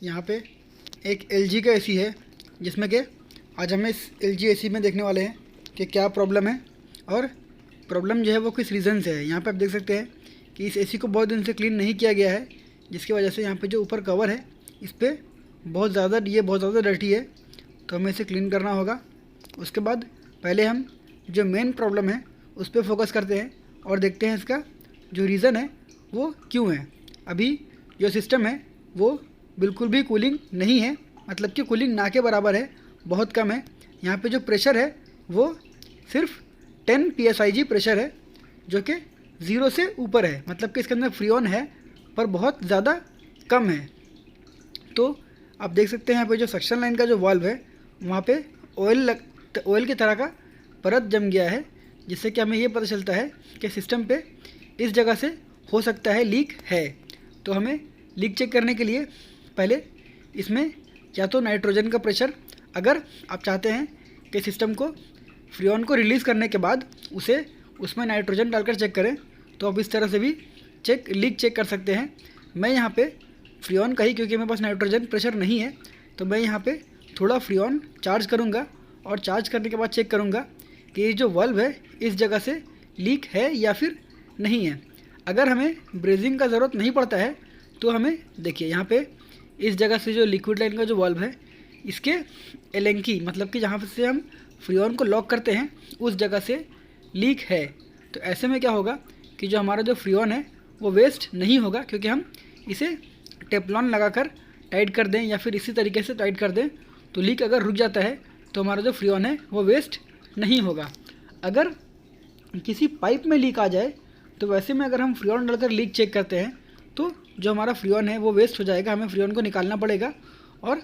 यहाँ पे एक LG का एसी है, जिसमें कि आज हमें इस LG एसी में देखने वाले हैं कि क्या प्रॉब्लम है और प्रॉब्लम जो है वो किस रीज़न से है। यहाँ पे आप देख सकते हैं कि इस एसी को बहुत दिन से क्लीन नहीं किया गया है, जिसकी वजह से यहाँ पे जो ऊपर कवर है इस पर बहुत ज़्यादा डर्टी है, तो हमें इसे क्लीन करना होगा। उसके बाद पहले हम जो मेन प्रॉब्लम है उस पर फोकस करते हैं और देखते हैं इसका जो रीज़न है वो क्यों है। अभी जो सिस्टम है वो बिल्कुल भी कूलिंग नहीं है, मतलब कि कूलिंग ना के बराबर है, बहुत कम है। यहाँ पे जो प्रेशर है वो सिर्फ 10 PSIG प्रेशर है, जो कि 0 से ऊपर है, मतलब कि इसके अंदर फ्रीऑन है पर बहुत ज़्यादा कम है। तो आप देख सकते हैं यहाँ पे जो सक्शन लाइन का जो वाल्व है वहाँ पे ऑयल की तरह का परत जम गया है, जिससे कि हमें ये पता चलता है कि सिस्टम पे इस जगह से हो सकता है लीक है। तो हमें लीक चेक करने के लिए पहले इसमें या तो नाइट्रोजन का प्रेशर, अगर आप चाहते हैं कि सिस्टम को फ्रीऑन को रिलीज़ करने के बाद उसमें नाइट्रोजन डालकर चेक करें, तो आप इस तरह से भी लीक चेक कर सकते हैं। मैं यहाँ पे फ्रीऑन का ही, क्योंकि मेरे पास नाइट्रोजन प्रेशर नहीं है, तो मैं यहाँ पे थोड़ा फ्रीऑन चार्ज करूँगा और चार्ज करने के बाद चेक करूँगा कि ये जो वाल्व है इस जगह से लीक है या फिर नहीं है। अगर हमें ब्रेजिंग का ज़रूरत नहीं पड़ता है तो हमें देखिए यहाँ पे इस जगह से जो लिक्विड लाइन का जो वाल्व है इसके एलेंकी, मतलब कि जहाँ से हम फ्रीऑन को लॉक करते हैं उस जगह से लीक है। तो ऐसे में क्या होगा कि जो हमारा जो फ्रीऑन है वो वेस्ट नहीं होगा, क्योंकि हम इसे टेफ्लॉन लगाकर टाइट कर दें या फिर इसी तरीके से टाइट कर दें तो लीक अगर रुक जाता है तो हमारा जो फ्रीऑन है वो वेस्ट नहीं होगा। अगर किसी पाइप में लीक आ जाए तो वैसे में अगर हम फ्रीऑन डालकर लीक चेक करते हैं तो जो हमारा फ्रीऑन है वो वेस्ट हो जाएगा, हमें फ्रीऑन को निकालना पड़ेगा और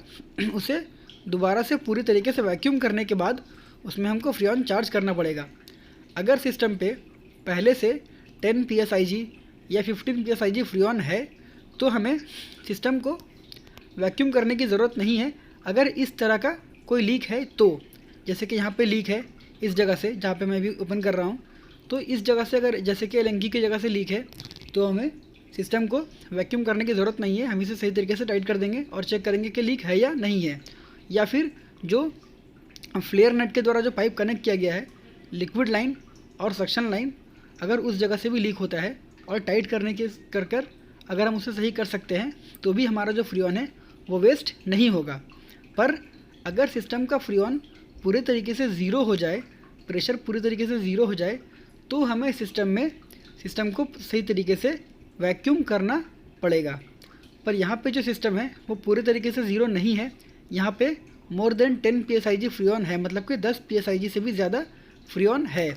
उसे दोबारा से पूरी तरीके से वैक्यूम करने के बाद उसमें हमको फ्रीऑन चार्ज करना पड़ेगा। अगर सिस्टम पे पहले से 10 PSIG या 15 PSIG फ्रीऑन है तो हमें सिस्टम को वैक्यूम करने की ज़रूरत नहीं है। अगर इस तरह का कोई लीक है तो, जैसे कि यहाँ पे लीक है इस जगह से जहाँ पे मैं भी ओपन कर रहा हूँ, तो इस जगह से अगर जैसे कि एलेंकी की जगह से लीक है तो हमें सिस्टम को वैक्यूम करने की ज़रूरत नहीं है। हम इसे सही तरीके से टाइट कर देंगे और चेक करेंगे कि लीक है या नहीं है। या फिर जो फ्लेयर नट के द्वारा जो पाइप कनेक्ट किया गया है लिक्विड लाइन और सक्शन लाइन, अगर उस जगह से भी लीक होता है और टाइट करने के कर अगर हम उसे सही कर सकते हैं तो भी हमारा जो फ्रीऑन है वो वेस्ट नहीं होगा। पर अगर सिस्टम का फ्रीऑन पूरे तरीके से ज़ीरो हो जाए, प्रेशर पूरी तरीके से ज़ीरो हो जाए, तो हमें सिस्टम को सही तरीके से वैक्यूम करना पड़ेगा। पर यहाँ पे जो सिस्टम है वो पूरे तरीके से ज़ीरो नहीं है, यहाँ पे मोर देन 10 PSIG फ्रीऑन है, मतलब कि 10 PSIG से भी ज़्यादा फ्रीऑन है।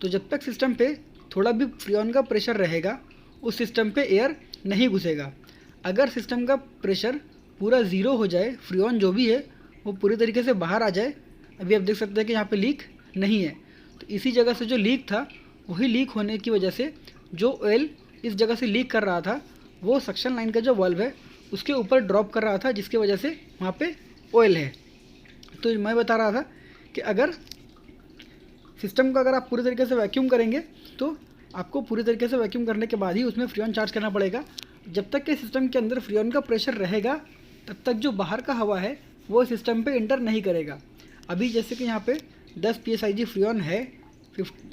तो जब तक सिस्टम पे थोड़ा भी फ्रीऑन का प्रेशर रहेगा उस सिस्टम पे एयर नहीं घुसेगा। अगर सिस्टम का प्रेशर पूरा ज़ीरो हो जाए, फ्रीऑन जो भी है वो पूरी तरीके से बाहर आ जाए, अभी आप देख सकते हैं कि यहाँ पे लीक नहीं है, तो इसी जगह से जो लीक था वही लीक होने की वजह से जो ऑयल इस जगह से लीक कर रहा था वो सक्शन लाइन का जो वाल्व है उसके ऊपर ड्रॉप कर रहा था, जिसकी वजह से वहाँ पे ऑयल है। तो मैं बता रहा था कि अगर सिस्टम का अगर आप पूरी तरीके से वैक्यूम करेंगे तो आपको पूरी तरीके से वैक्यूम करने के बाद ही उसमें फ्रीऑन चार्ज करना पड़ेगा। जब तक कि सिस्टम के अंदर फ्रीऑन का प्रेशर रहेगा तब तक जो बाहर का हवा है वो सिस्टम पे इंटर नहीं करेगा। अभी जैसे कि यहाँ पे 10 PSIG फ्रीऑन है,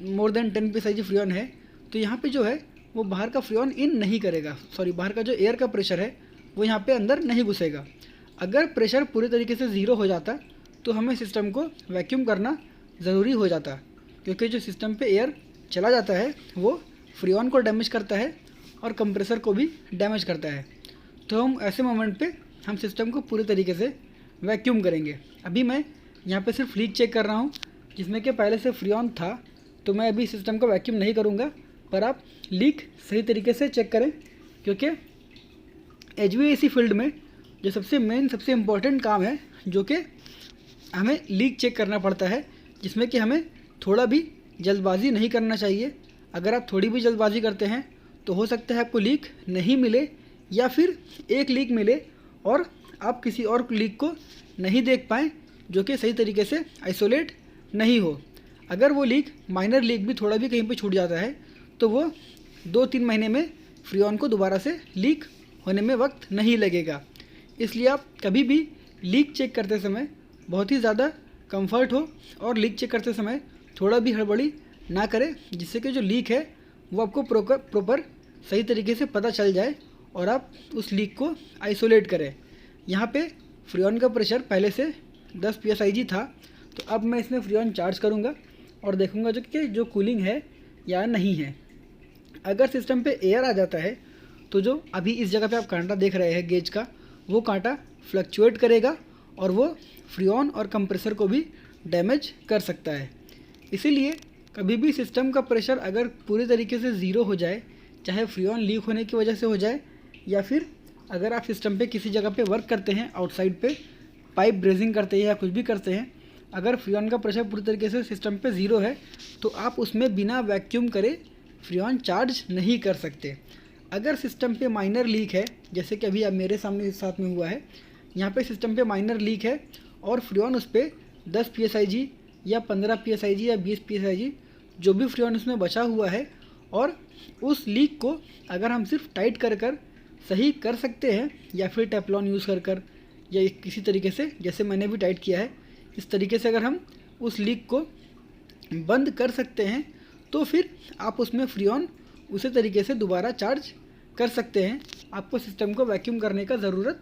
मोर देन 10 PSIG फ्रीऑन है, तो यहाँ पे जो है वो बाहर का फ्रीऑन इन नहीं करेगा, बाहर का जो एयर का प्रेशर है वो यहाँ पे अंदर नहीं घुसेगा। अगर प्रेशर पूरी तरीके से ज़ीरो हो जाता तो हमें सिस्टम को वैक्यूम करना ज़रूरी हो जाता, क्योंकि जो सिस्टम पे एयर चला जाता है वो फ्रीऑन को डैमेज करता है और कंप्रेसर को भी डैमेज करता है। तो हम ऐसे मोमेंट पे हम सिस्टम को पूरी तरीके से वैक्यूम करेंगे। अभी मैं यहाँ पे सिर्फ लीक चेक कर रहा हूँ, जिसमें कि पहले से फ्रीऑन था, तो मैं अभी सिस्टम को वैक्यूम नहीं करूँगा, पर आप लीक सही तरीके से चेक करें, क्योंकि HVAC फील्ड में जो सबसे इम्पोर्टेंट काम है जो कि हमें लीक चेक करना पड़ता है, जिसमें कि हमें थोड़ा भी जल्दबाजी नहीं करना चाहिए। अगर आप थोड़ी भी जल्दबाजी करते हैं तो हो सकता है आपको लीक नहीं मिले या फिर एक लीक मिले और आप किसी और लीक को नहीं देख पाएँ जो कि सही तरीके से आइसोलेट नहीं हो। अगर वो लीक माइनर लीक भी थोड़ा भी कहीं पे छूट जाता है तो वो 2-3 महीने में फ्रीऑन को दोबारा से लीक होने में वक्त नहीं लगेगा। इसलिए आप कभी भी लीक चेक करते समय बहुत ही ज़्यादा कंफर्ट हो और लीक चेक करते समय थोड़ा भी हड़बड़ी ना करें, जिससे कि जो लीक है वो आपको प्रॉपर सही तरीके से पता चल जाए और आप उस लीक को आइसोलेट करें। यहाँ पे फ्रीऑन का प्रेशर पहले से 10 psig था, तो अब मैं इसमें फ्रीऑन चार्ज करूँगा और देखूँगा जो कूलिंग है या नहीं है। अगर सिस्टम पे एयर आ जाता है तो जो अभी इस जगह पे आप कांटा देख रहे हैं गेज का, वो कांटा फ्लक्चुएट करेगा और वो फ्रीऑन और कंप्रेसर को भी डैमेज कर सकता है। इसीलिए कभी भी सिस्टम का प्रेशर अगर पूरी तरीके से ज़ीरो हो जाए, चाहे फ्रीऑन लीक होने की वजह से हो जाए या फिर अगर आप सिस्टम पे किसी जगह पे वर्क करते हैं, आउटसाइड पे पाइप ब्रेजिंग करते हैं या कुछ भी करते हैं, अगर फ्रीऑन का प्रेशर पूरी तरीके से सिस्टम पे ज़ीरो है तो आप उसमें बिना वैक्यूम करे फ्रीऑन चार्ज नहीं कर सकते। अगर सिस्टम पे माइनर लीक है, जैसे कि अभी अब मेरे सामने इस साथ में हुआ है, यहाँ पे सिस्टम पे माइनर लीक है और फ्रीऑन उस पर 10 psig या 15 psig या 20 psig जो भी फ्रीऑन उसमें बचा हुआ है, और उस लीक को अगर हम सिर्फ टाइट कर सही कर सकते हैं या फिर टेफ्लॉन यूज़ कर या किसी तरीके से, जैसे मैंने भी टाइट किया है, इस तरीके से अगर हम उस लीक को बंद कर सकते हैं तो फिर आप उसमें फ्रीऑन उसी तरीके से दोबारा चार्ज कर सकते हैं। आपको सिस्टम को वैक्यूम करने का ज़रूरत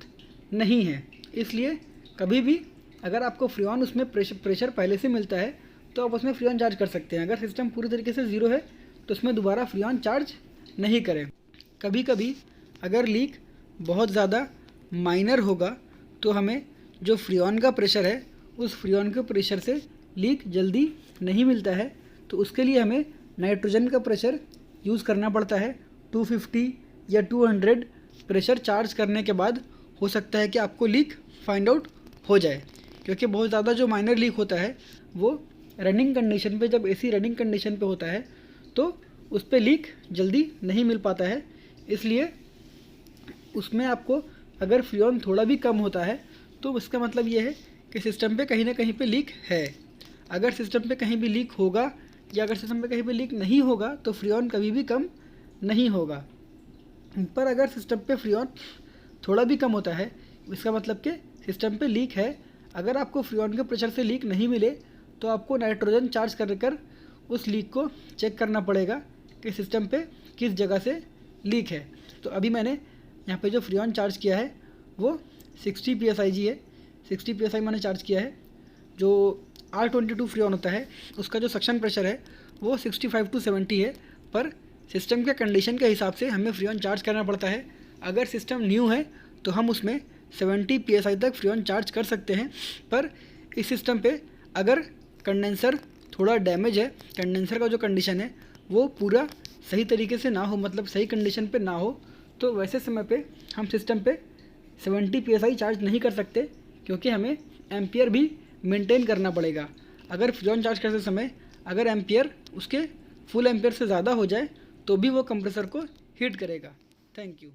नहीं है। इसलिए कभी भी अगर आपको फ्रीऑन उसमें प्रेशर पहले से मिलता है तो आप उसमें फ्रीऑन चार्ज कर सकते हैं। अगर सिस्टम पूरी तरीके से ज़ीरो है तो उसमें दोबारा फ्रीऑन चार्ज नहीं करें। कभी कभी अगर लीक बहुत ज़्यादा माइनर होगा तो हमें जो फ्रीऑन का प्रेशर है उस फ्रीऑन के प्रेशर से लीक जल्दी नहीं मिलता है, तो उसके लिए हमें नाइट्रोजन का प्रेशर यूज़ करना पड़ता है। 250 या 200 प्रेशर चार्ज करने के बाद हो सकता है कि आपको लीक फाइंड आउट हो जाए, क्योंकि बहुत ज़्यादा जो माइनर लीक होता है वो रनिंग कंडीशन पे, जब एसी रनिंग कंडीशन पे होता है तो उस पर लीक जल्दी नहीं मिल पाता है। इसलिए उसमें आपको अगर फ्रीऑन थोड़ा भी कम होता है तो इसका मतलब ये है कि सिस्टम पे कहीं ना कहीं पे लीक है। अगर सिस्टम पे कहीं भी लीक होगा या अगर सिस्टम पे कहीं भी लीक नहीं होगा तो फ्रीऑन कभी भी कम नहीं होगा। पर अगर सिस्टम पे फ्रीऑन थोड़ा भी कम होता है, इसका मतलब कि सिस्टम पे लीक है। अगर आपको फ्रीऑन के प्रेशर से लीक नहीं मिले तो आपको नाइट्रोजन चार्ज कर उस लीक को चेक करना पड़ेगा कि सिस्टम पे किस जगह से लीक है। तो अभी मैंने यहाँ पे जो फ्रीऑन चार्ज किया है वो 60 psig है। 60 psi मैंने चार्ज किया है। जो R22 फ्रीऑन होता है उसका जो सक्शन प्रेशर है वो 65 to 70 है, पर सिस्टम के कंडीशन के हिसाब से हमें फ्रीऑन चार्ज करना पड़ता है। अगर सिस्टम न्यू है तो हम उसमें 70 psi तक फ्रीऑन चार्ज कर सकते हैं, पर इस सिस्टम पे अगर कंडेंसर थोड़ा डैमेज है, कंडेंसर का जो कंडीशन है वो पूरा सही तरीके से ना हो, मतलब सही कंडीशन पे ना हो, तो वैसे समय पे हम सिस्टम पे 70 psi चार्ज नहीं कर सकते, क्योंकि हमें एम्पियर भी मेंटेन करना पड़ेगा। अगर फ्रीऑन चार्ज करते समय अगर एम्पियर उसके फुल एम्पियर से ज़्यादा हो जाए तो भी वो कंप्रेसर को हीट करेगा। Thank you.